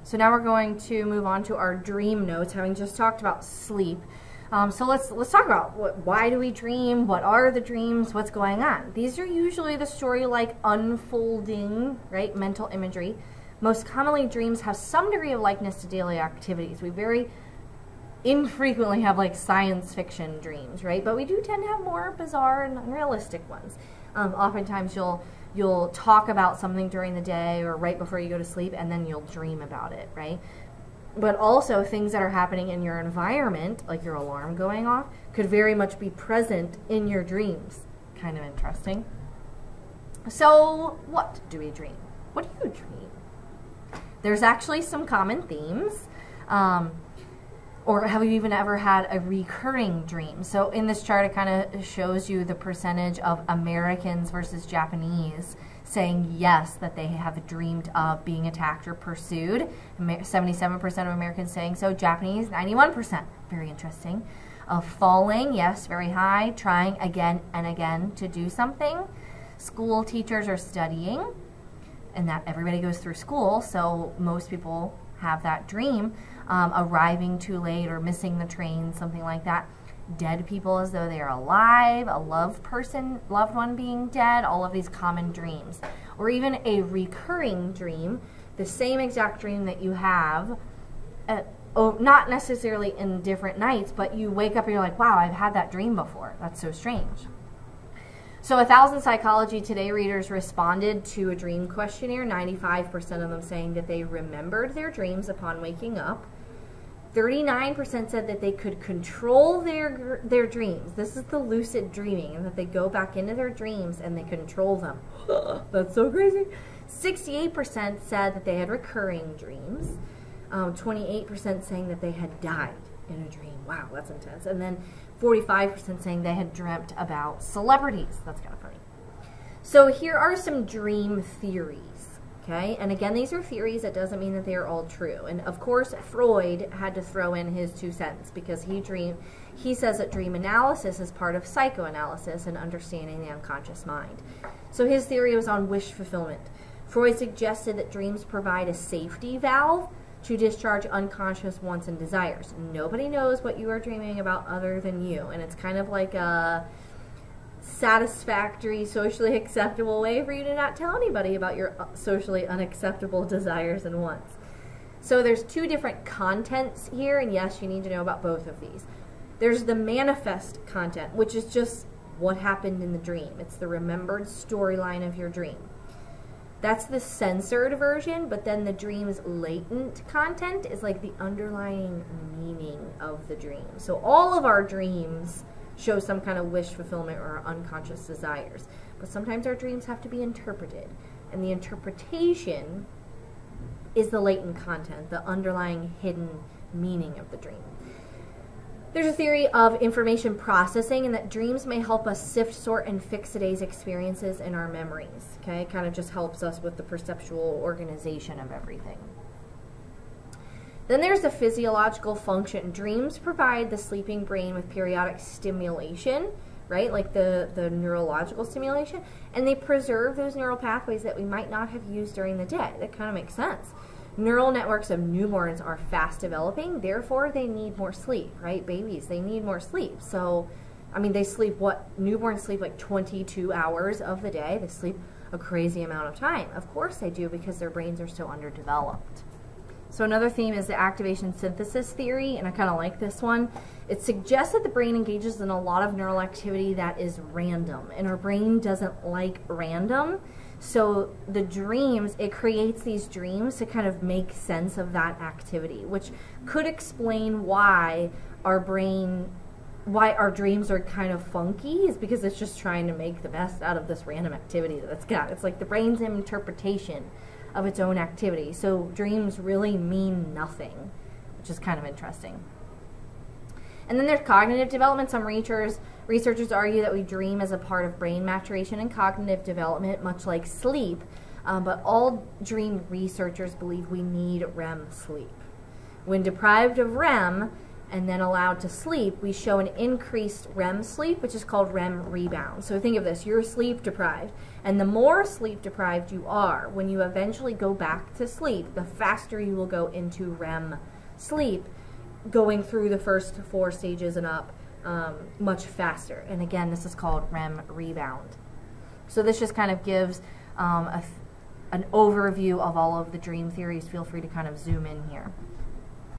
So now we're going to move on to our dream notes, having just talked about sleep. So let's talk about why do we dream? What are the dreams? What's going on? These are usually the story-like unfolding, right, mental imagery. Most commonly, dreams have some degree of likeness to daily activities. We very infrequently have like science fiction dreams, right? But we do tend to have more bizarre and unrealistic ones. Oftentimes you'll talk about something during the day or right before you go to sleep, and then you'll dream about it, right? But also things that are happening in your environment, like your alarm going off, could very much be present in your dreams. Kind of interesting. So what do we dream? What do you dream? There's actually some common themes. Or have you even ever had a recurring dream? So in this chart, it kind of shows you the percentage of Americans versus Japanese saying yes, that they have dreamed of being attacked or pursued. 77% of Americans saying so. Japanese, 91%. Very interesting. Of falling, yes, very high. Trying again and again to do something. School teachers are studying, and that everybody goes through school, so most people have that dream. Arriving too late or missing the train, something like that. Dead people as though they are alive, a loved one being dead, all of these common dreams. Or even a recurring dream, the same exact dream that you have, not necessarily in different nights, but you wake up and you're like, wow, I've had that dream before. That's so strange. So 1,000 Psychology Today readers responded to a dream questionnaire, 95% of them saying that they remembered their dreams upon waking up. 39% said that they could control their dreams. This is the lucid dreaming, and that they go back into their dreams and they control them. That's so crazy. 68% said that they had recurring dreams. 28% saying that they had died in a dream. Wow, that's intense. And then 45% saying they had dreamt about celebrities. That's kind of funny. So here are some dream theories. Okay, and again, these are theories. That doesn't mean that they are all true. And of course, Freud had to throw in his 2 cents because he says that dream analysis is part of psychoanalysis and understanding the unconscious mind. So his theory was on wish fulfillment. Freud suggested that dreams provide a safety valve to discharge unconscious wants and desires. Nobody knows what you are dreaming about other than you, and it's kind of like a satisfactory, socially acceptable way for you to not tell anybody about your socially unacceptable desires and wants. So there's 2 different contents here, and yes, you need to know about both of these. There's the manifest content, which is just what happened in the dream. It's the remembered storyline of your dream. That's the censored version, but then the dream's latent content is like the underlying meaning of the dream. So all of our dreams show some kind of wish fulfillment or unconscious desires. But sometimes our dreams have to be interpreted. And the interpretation is the latent content, the underlying hidden meaning of the dream. There's a theory of information processing, and that dreams may help us sift, sort, and fix today's experiences in our memories. Okay, it kind of just helps us with the perceptual organization of everything. Then there's the physiological function. Dreams provide the sleeping brain with periodic stimulation, right? Like the neurological stimulation. And they preserve those neural pathways that we might not have used during the day. That kind of makes sense. Neural networks of newborns are fast developing. Therefore, they need more sleep, right? Babies, they need more sleep. So, I mean, they sleep newborns sleep like 22 hours of the day. They sleep a crazy amount of time. Of course they do, because their brains are so underdeveloped. So another theme is the activation synthesis theory, and I kind of like this one. It suggests that the brain engages in a lot of neural activity that is random, and our brain doesn't like random. So the dreams, it creates these dreams to kind of make sense of that activity, which could explain why our dreams are kind of funky, is because it's just trying to make the best out of this random activity that it's got. It's like the brain's interpretation of its own activity. So dreams really mean nothing, which is kind of interesting. And then there's cognitive development. Some researchers argue that we dream as a part of brain maturation and cognitive development, much like sleep. But all dream researchers believe we need REM sleep. When deprived of REM, and then allowed to sleep, we show an increased REM sleep, which is called REM rebound. So think of this, you're sleep deprived, and the more sleep deprived you are, when you eventually go back to sleep, the faster you will go into REM sleep, going through the first 4 stages and up much faster. And again, this is called REM rebound. So this just kind of gives an overview of all of the dream theories. Feel free to kind of zoom in here.